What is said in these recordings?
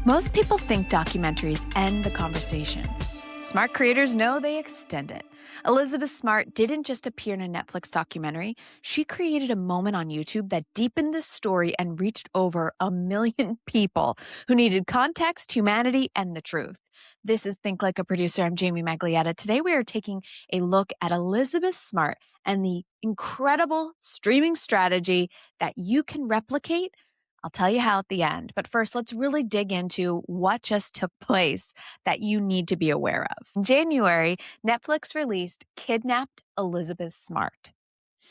Most people think documentaries end the conversation. Smart creators know they extend it. Elizabeth Smart didn't just appear in a Netflix documentary. She created a moment on YouTube that deepened the story and reached over 1 million people who needed context, humanity, and the truth. This is Think Like a Producer. I'm Jamie Maglietta. Today we are taking a look at Elizabeth Smart and the incredible streaming strategy that you can replicate. I'll tell you how at the end. But first, let's really dig into what just took place that you need to be aware of. In January, Netflix released Kidnapped Elizabeth Smart.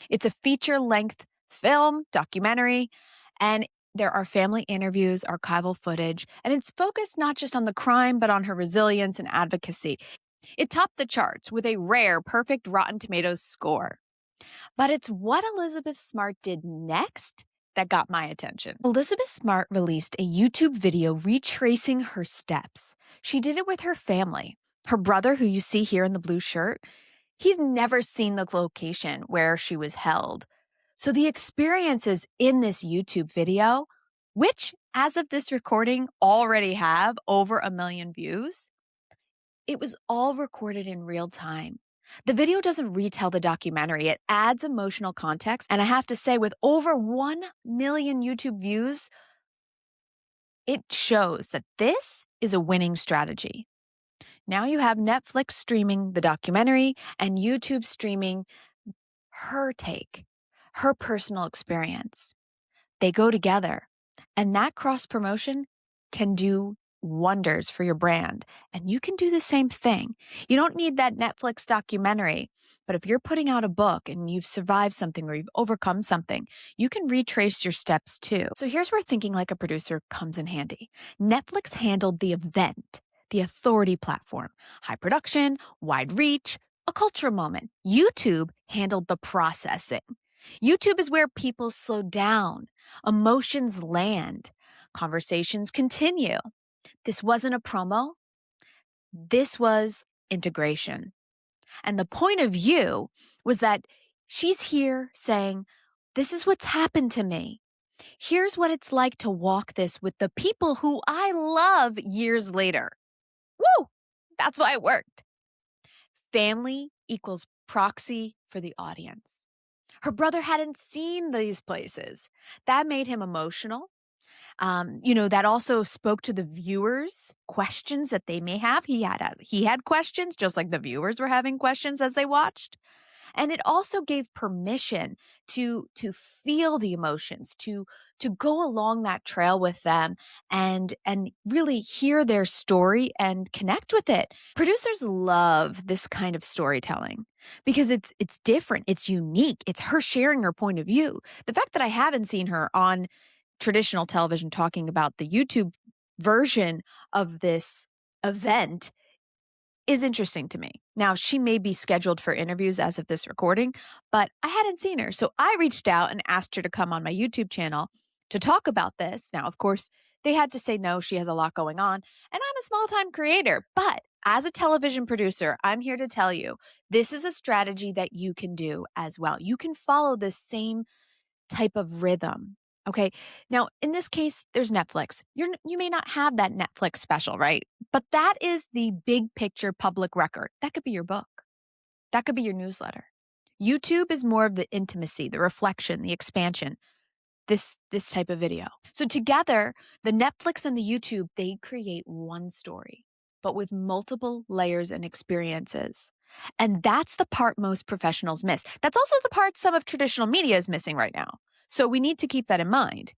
It's a feature-length film, documentary, and there are family interviews, archival footage, and it's focused not just on the crime, but on her resilience and advocacy. It topped the charts with a rare, perfect Rotten Tomatoes score. But it's what Elizabeth Smart did next that got my attention. Elizabeth Smart released a YouTube video retracing her steps. She did it with her family. Her brother, who you see here in the blue shirt, he's never seen the location where she was held. So the experiences in this YouTube video, which as of this recording already have over 1 million views, it was all recorded in real time. The video doesn't retell the documentary. It adds emotional context. And I have to say, with over 1 million YouTube views, it shows that this is a winning strategy. Now you have Netflix streaming the documentary and YouTube streaming her take, her personal experience. They go together. And that cross-promotion can do wonders for your brand. And you can do the same thing. You don't need that Netflix documentary, but if you're putting out a book and you've survived something or you've overcome something, you can retrace your steps too. So here's where thinking like a producer comes in handy. Netflix handled the event, the authority platform, high production, wide reach, a cultural moment. YouTube handled the processing. YouTube is where people slow down, emotions land, conversations continue. This wasn't a promo. This was integration. And the point of view was that she's here saying, this is what's happened to me. Here's what it's like to walk this with the people who I love years later. Woo! That's why it worked. Family equals proxy for the audience. Her brother hadn't seen these places. That made him emotional. That also spoke to the viewers' questions that they may have. He had questions, just like the viewers were having questions as they watched. And it also gave permission to feel the emotions, to go along that trail with them and really hear their story and connect with it. Producers love this kind of storytelling because it's different, it's unique, it's her sharing her point of view. The fact that I haven't seen her on traditional television talking about the YouTube version of this event is interesting to me. Now, she may be scheduled for interviews as of this recording, but I hadn't seen her. So I reached out and asked her to come on my YouTube channel to talk about this. Now, of course, they had to say no. She has a lot going on, and I'm a small-time creator. But as a television producer, I'm here to tell you, this is a strategy that you can do as well. You can follow the same type of rhythm. Okay. Now, in this case, there's Netflix. You may not have that Netflix special, right? But that is the big picture public record. That could be your book. That could be your newsletter. YouTube is more of the intimacy, the reflection, the expansion, this type of video. So together, the Netflix and the YouTube, they create one story, but with multiple layers and experiences. And that's the part most professionals miss. That's also the part some of traditional media is missing right now. So we need to keep that in mind.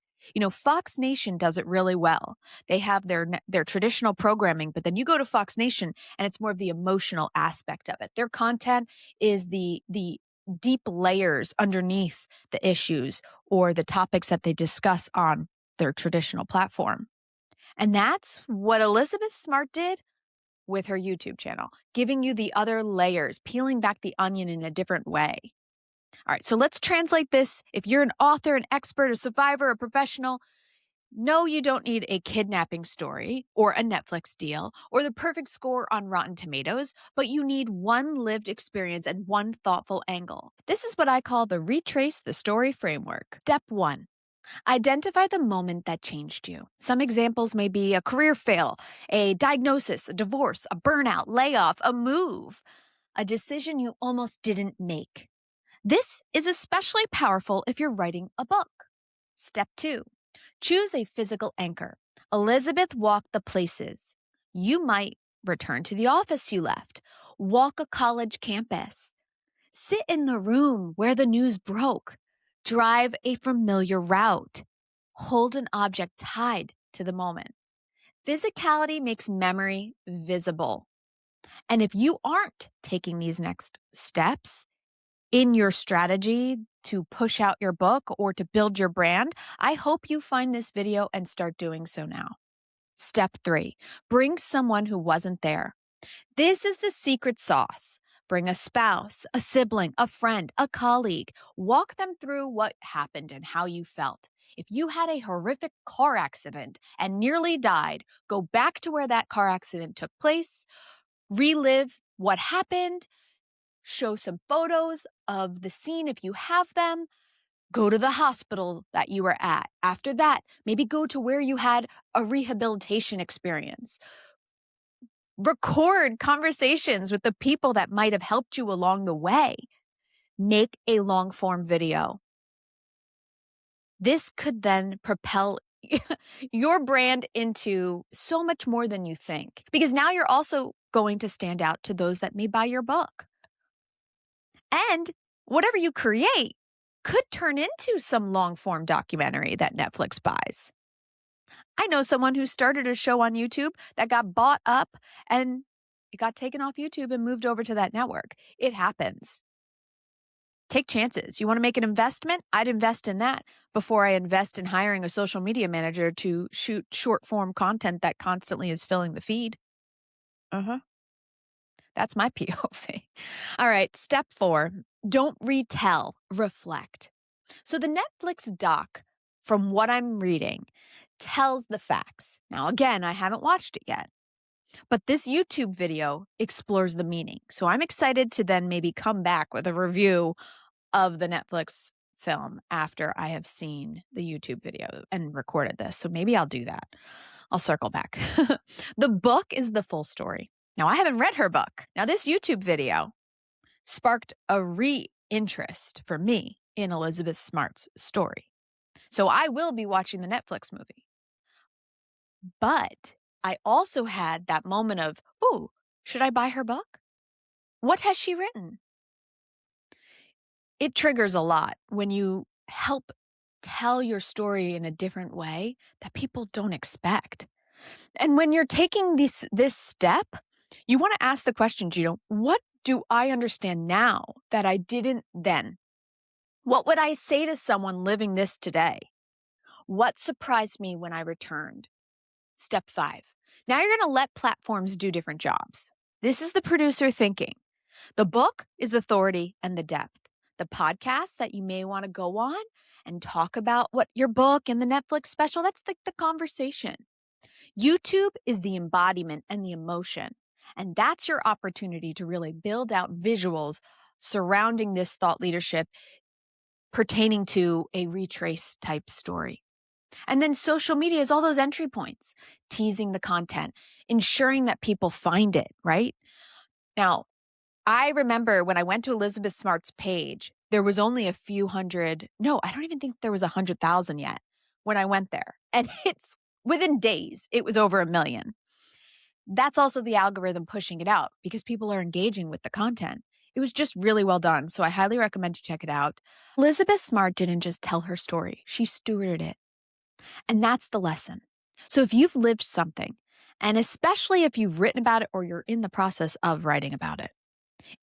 Fox Nation does it really well. They have their traditional programming, but then you go to Fox Nation and it's more of the emotional aspect of it. Their content is the deep layers underneath the issues or the topics that they discuss on their traditional platform. And that's what Elizabeth Smart did with her YouTube channel, giving you the other layers, peeling back the onion in a different way. All right, so let's translate this. If you're an author, an expert, a survivor, a professional, no, you don't need a kidnapping story or a Netflix deal or the perfect score on Rotten Tomatoes, but you need one lived experience and one thoughtful angle. This is what I call the Retrace the Story framework. Step 1, Identify the moment that changed you. Some examples may be a career fail, a diagnosis, a divorce, a burnout, layoff, a move, a decision you almost didn't make. This is especially powerful if you're writing a book. Step 2, choose a physical anchor. Elizabeth walked the places. You might return to the office you left, walk a college campus, sit in the room where the news broke, drive a familiar route, hold an object tied to the moment. Physicality makes memory visible. And if you aren't taking these next steps in your strategy to push out your book or to build your brand, I hope you find this video and start doing so now. Step 3, bring someone who wasn't there. This is the secret sauce. Bring a spouse, a sibling, a friend, a colleague. Walk them through what happened and how you felt. If you had a horrific car accident and nearly died, go back to where that car accident took place, relive what happened, show some photos of the scene if you have them, go to the hospital that you were at. After that, maybe go to where you had a rehabilitation experience. Record conversations with the people that might have helped you along the way. Make a long form video. This could then propel your brand into so much more than you think, because now you're also going to stand out to those that may buy your book. And whatever you create could turn into some long form documentary that Netflix buys. I know someone who started a show on YouTube that got bought up and it got taken off YouTube and moved over to that network. It happens. Take chances. You want to make an investment? I'd invest in that before I invest in hiring a social media manager to shoot short form content that constantly is filling the feed. That's my POV. All right, step 4, don't retell, reflect. So the Netflix doc, from what I'm reading, tells the facts. Now, again, I haven't watched it yet, but this YouTube video explores the meaning. So I'm excited to then maybe come back with a review of the Netflix film after I have seen the YouTube video and recorded this. So maybe I'll do that. I'll circle back. The book is the full story. Now, I haven't read her book. Now, this YouTube video sparked a re-interest for me in Elizabeth Smart's story. So I will be watching the Netflix movie. But I also had that moment of, ooh, should I buy her book? What has she written? It triggers a lot when you help tell your story in a different way that people don't expect. And when you're taking this step, you want to ask the question, what do I understand now that I didn't then? What would I say to someone living this today? What surprised me when I returned? Step 5. Now you're going to let platforms do different jobs. This is the producer thinking. The book is authority and the depth. The podcast that you may want to go on and talk about what your book and the Netflix special, that's the conversation. YouTube is the embodiment and the emotion. And that's your opportunity to really build out visuals surrounding this thought leadership pertaining to a retrace type story. And then social media is all those entry points, teasing the content, ensuring that people find it, right? Now, I remember when I went to Elizabeth Smart's page, there was only a few hundred. No, I don't even think there was 100,000 yet when I went there. And it's within days, it was over 1 million. That's also the algorithm pushing it out because people are engaging with the content. It was just really well done. So I highly recommend you check it out. Elizabeth Smart didn't just tell her story. She stewarded it. And that's the lesson. So if you've lived something, and especially if you've written about it or you're in the process of writing about it,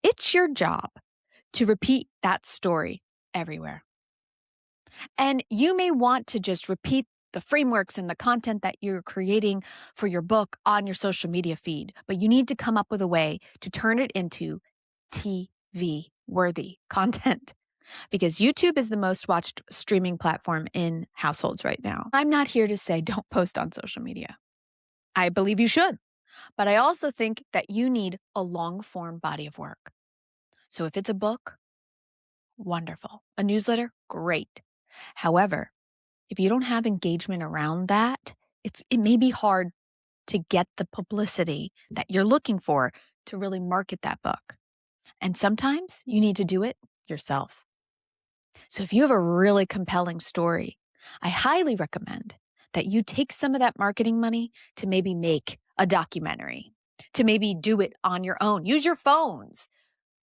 it's your job to repeat that story everywhere. And you may want to just repeat the frameworks and the content that you're creating for your book on your social media feed, but you need to come up with a way to turn it into TV-worthy content. Because YouTube is the most watched streaming platform in households right now. I'm not here to say don't post on social media. I believe you should. But I also think that you need a long-form body of work. So if it's a book, wonderful. A newsletter, great. However, If you don't have engagement around that, it may be hard to get the publicity that you're looking for to really market that book. And sometimes you need to do it yourself. So if you have a really compelling story, I highly recommend that you take some of that marketing money to maybe make a documentary, to maybe do it on your own. Use your phones.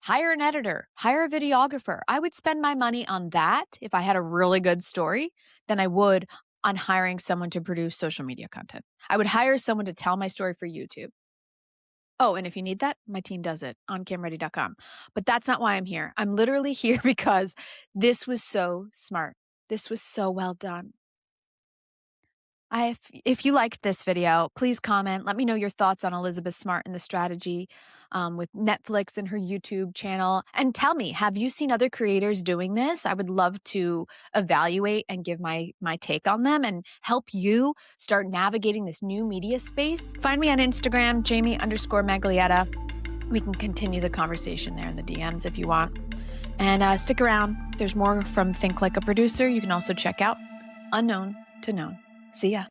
Hire an editor, hire a videographer. I would spend my money on that if I had a really good story than I would on hiring someone to produce social media content. I would hire someone to tell my story for YouTube. Oh, and if you need that, my team does it on camready.com. But that's not why I'm here. I'm literally here because this was so smart. This was so well done. If you liked this video, please comment. Let me know your thoughts on Elizabeth Smart and the strategy with Netflix and her YouTube channel. And tell me, have you seen other creators doing this? I would love to evaluate and give my take on them and help you start navigating this new media space. Find me on Instagram, Jamie_Maglietta. We can continue the conversation there in the DMs if you want. And stick around. There's more from Think Like a Producer. You can also check out Unknown to Known. See ya.